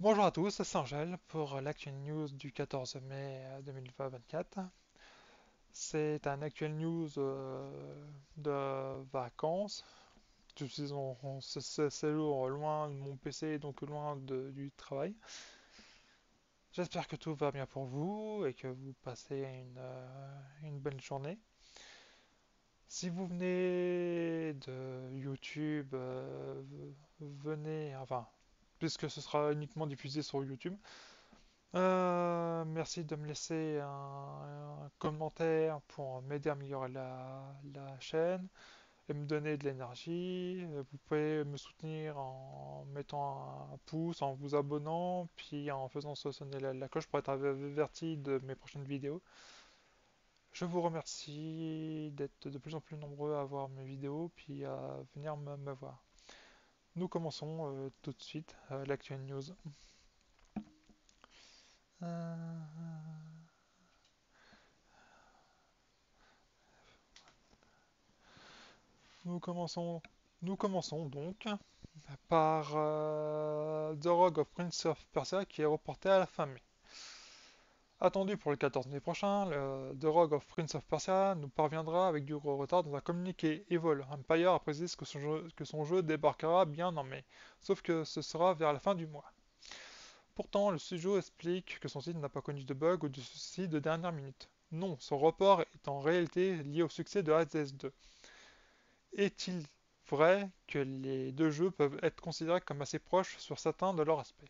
Bonjour à tous, c'est Angèle pour l'actuel news du 14 mai 2024. C'est un actuel news de vacances. Je suis en séjour loin de mon PC, donc loin du travail. J'espère que tout va bien pour vous et que vous passez une bonne journée. Si vous venez de YouTube, enfin, puisque ce sera uniquement diffusé sur YouTube. Merci de me laisser un commentaire pour m'aider à améliorer la chaîne et me donner de l'énergie. Vous pouvez me soutenir en mettant un pouce, en vous abonnant, puis en faisant sonner la cloche pour être averti de mes prochaines vidéos. Je vous remercie d'être de plus en plus nombreux à voir mes vidéos, puis à venir me voir. Nous commençons tout de suite l'actuelle news. Euh, Nous commençons, nous commençons donc par The Rogue of Prince of Persia qui est reporté à la fin mai. Attendu pour le 14 mai prochain, The Rogue of Prince of Persia nous parviendra avec du gros retard dans un communiqué. Evil Empire a précisé que son jeu débarquera bien en mai, sauf que ce sera vers la fin du mois. Pourtant, le studio explique que son site n'a pas connu de bug ou de soucis de dernière minute. Non, son report est en réalité lié au succès de Hades 2. Est-il vrai que les deux jeux peuvent être considérés comme assez proches sur certains de leurs aspects?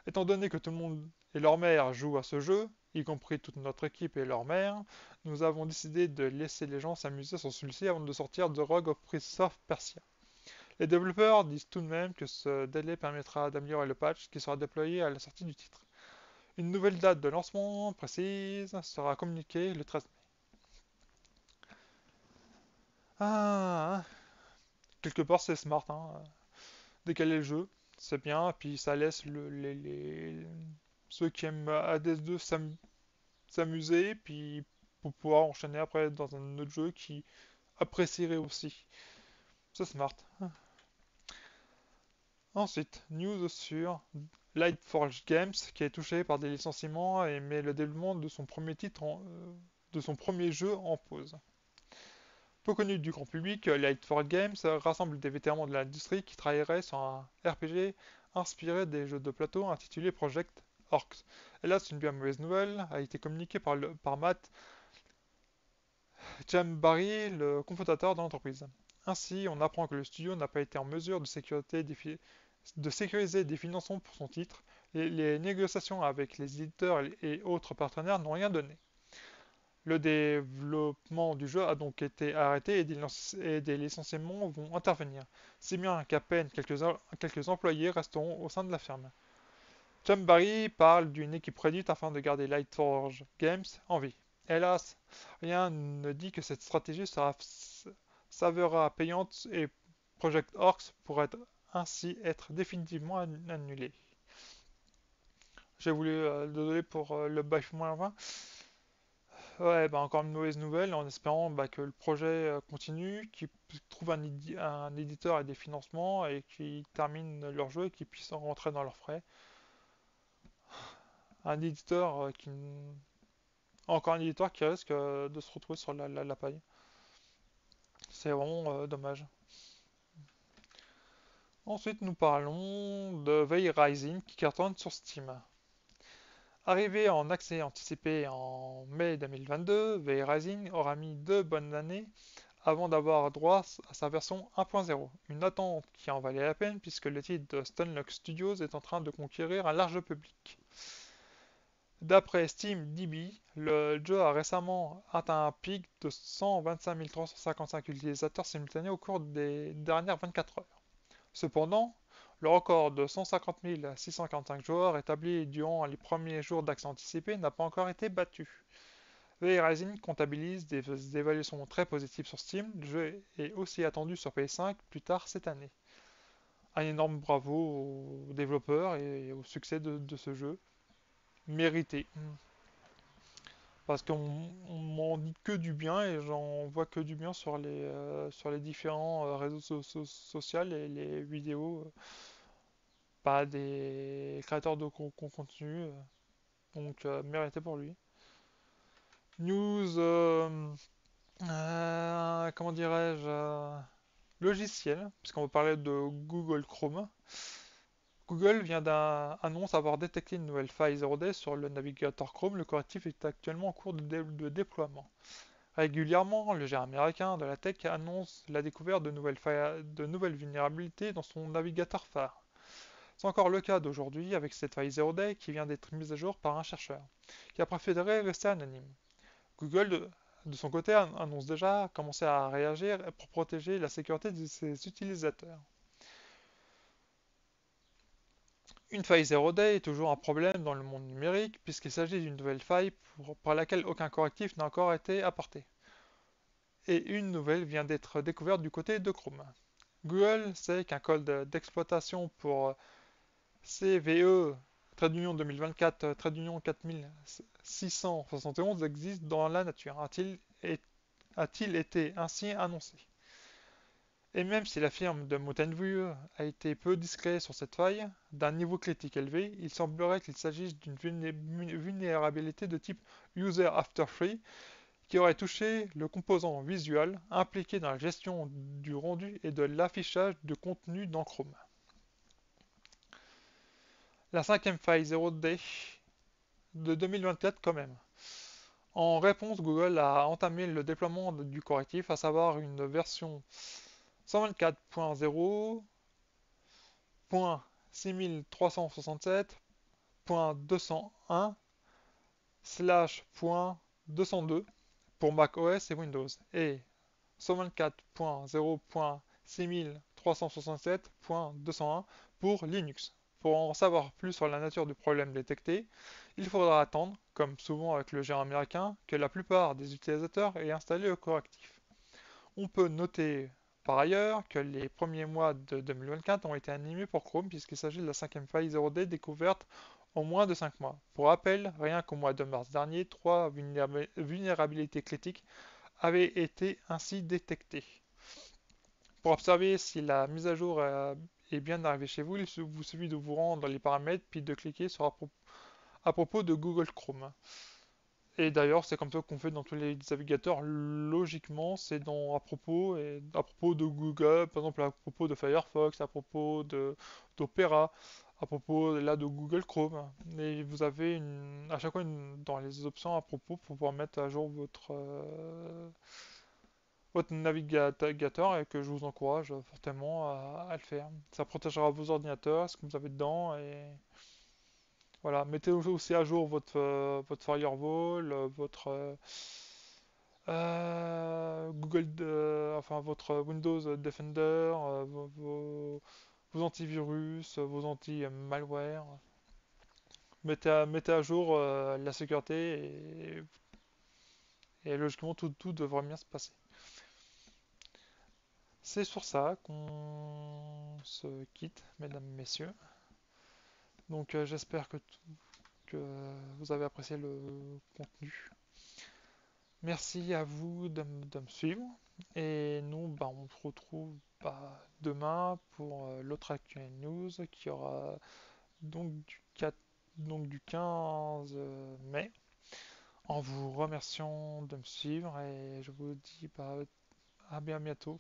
Étant donné que tout le monde et leur mère jouent à ce jeu, y compris toute notre équipe et leur mère, nous avons décidé de laisser les gens s'amuser sur celui-ci avant de sortir The Rogue of Prince of Persia. Les développeurs disent tout de même que ce délai permettra d'améliorer le patch qui sera déployé à la sortie du titre. Une nouvelle date de lancement précise sera communiquée le 13 mai. Ah, quelque part c'est smart, hein. Décaler le jeu, c'est bien, puis ça laisse ceux qui aiment Hades 2 s'amuser, puis pour pouvoir enchaîner après dans un autre jeu qui apprécierait aussi. C'est smart. Ensuite, news sur Lightforge Games qui est touché par des licenciements et met le développement de son premier de son premier jeu en pause. Peu connu du grand public, Lightforge Games rassemble des vétérans de l'industrie qui travailleraient sur un RPG inspiré des jeux de plateau intitulé Project Orcs. Hélas, une bien mauvaise nouvelle a été communiquée par Matt Jambarry, le cofondateur de l'entreprise. Ainsi, on apprend que le studio n'a pas été en mesure de sécuriser des financements pour son titre. Les négociations avec les éditeurs et autres partenaires n'ont rien donné. Le développement du jeu a donc été arrêté et des licenciements vont intervenir, si bien qu'à peine quelques employés resteront au sein de la firme. John Barry parle d'une équipe réduite afin de garder Lightforge Games en vie. Hélas, rien ne dit que cette stratégie s'avérera payante et Project Orcs pourrait ainsi être définitivement annulé. J'ai voulu, désolé pour le bafouement à la fin. Ouais, bah encore une mauvaise nouvelle en espérant que le projet continue, qu'ils trouvent un éditeur et des financements et qu'ils terminent leur jeu et qu'ils puissent rentrer dans leurs frais. Un éditeur encore un éditeur qui risque de se retrouver sur la paille. C'est vraiment dommage. Ensuite, nous parlons de Veil Rising qui cartonne sur Steam. Arrivé en accès anticipé en mai 2022, Veil Rising aura mis 2 bonnes années avant d'avoir droit à sa version 1.0. Une attente qui en valait la peine puisque le titre de Stunlock Studios est en train de conquérir un large public. D'après SteamDB, le jeu a récemment atteint un pic de 125 355 utilisateurs simultanés au cours des dernières 24 heures. Cependant, le record de 150 645 joueurs établi durant les premiers jours d'accès anticipé n'a pas encore été battu. V-Rising comptabilise des évaluations très positives sur Steam. Le jeu est aussi attendu sur PS5 plus tard cette année. Un énorme bravo aux développeurs et au succès de ce jeu. Mérité. Parce qu'on m'en dit que du bien et j'en vois que du bien sur les différents réseaux sociaux et les vidéos. pas des créateurs de contenu, donc mérité pour lui. News, comment dirais-je, logiciel, puisqu'on va parler de Google Chrome. Google vient d'annonce avoir détecté une nouvelle faille 0D sur le navigateur Chrome. Le correctif est actuellement en cours de déploiement. Régulièrement, le géant américain de la tech annonce la découverte de nouvelles vulnérabilités dans son navigateur phare. C'est encore le cas d'aujourd'hui avec cette faille 0D qui vient d'être mise à jour par un chercheur, qui a préféré rester anonyme. Google, de son côté, annonce déjà commencer à réagir pour protéger la sécurité de ses utilisateurs. Une faille 0D est toujours un problème dans le monde numérique puisqu'il s'agit d'une nouvelle faille par laquelle aucun correctif n'a encore été apporté. Et une nouvelle vient d'être découverte du côté de Chrome. Google sait qu'un code d'exploitation pour CVE 2024 4671 existe dans la nature. A-t-il été ainsi annoncé? Et même si la firme de Mountain View a été peu discret sur cette faille, d'un niveau critique élevé, il semblerait qu'il s'agisse d'une vulnérabilité de type User After Free qui aurait touché le composant visual impliqué dans la gestion du rendu et de l'affichage de contenu dans Chrome. La cinquième faille 0D de 2024 quand même. En réponse, Google a entamé le déploiement du correctif, à savoir une version 124.0.6367.201/.202 pour Mac OS et Windows et 124.0.6367.201 pour Linux. Pour en savoir plus sur la nature du problème détecté, il faudra attendre, comme souvent avec le géant américain, que la plupart des utilisateurs aient installé le correctif. On peut noter par ailleurs que les premiers mois de 2024 ont été animés pour Chrome puisqu'il s'agit de la cinquième faille 0D découverte en moins de 5 mois. Pour rappel, rien qu'au mois de mars dernier, 3 vulnérabilités critiques avaient été ainsi détectées. Pour observer si la mise à jour est bien arrivée chez vous, il vous suffit de vous rendre dans les paramètres puis de cliquer sur à propos de Google Chrome. Et d'ailleurs, c'est comme ça qu'on fait dans tous les navigateurs. Logiquement, c'est à propos, et à propos de Google, par exemple à propos de Firefox, à propos d'Opera, à propos là de Google Chrome. Et vous avez à chaque fois dans les options à propos pour pouvoir mettre à jour votre navigateur et que je vous encourage fortement à le faire. Ça protégera vos ordinateurs, ce que vous avez dedans et voilà, mettez aussi à jour votre firewall, votre Google, enfin votre Windows Defender, vos antivirus, vos anti-malware. Mettez à jour la sécurité et logiquement tout devrait bien se passer. C'est sur ça qu'on se quitte, mesdames, messieurs. Donc j'espère que vous avez apprécié le contenu. Merci à vous de me suivre. Et nous, bah, on se retrouve demain pour l'autre Actual News qui aura donc donc du 15 mai. En vous remerciant de me suivre et je vous dis à bien bientôt.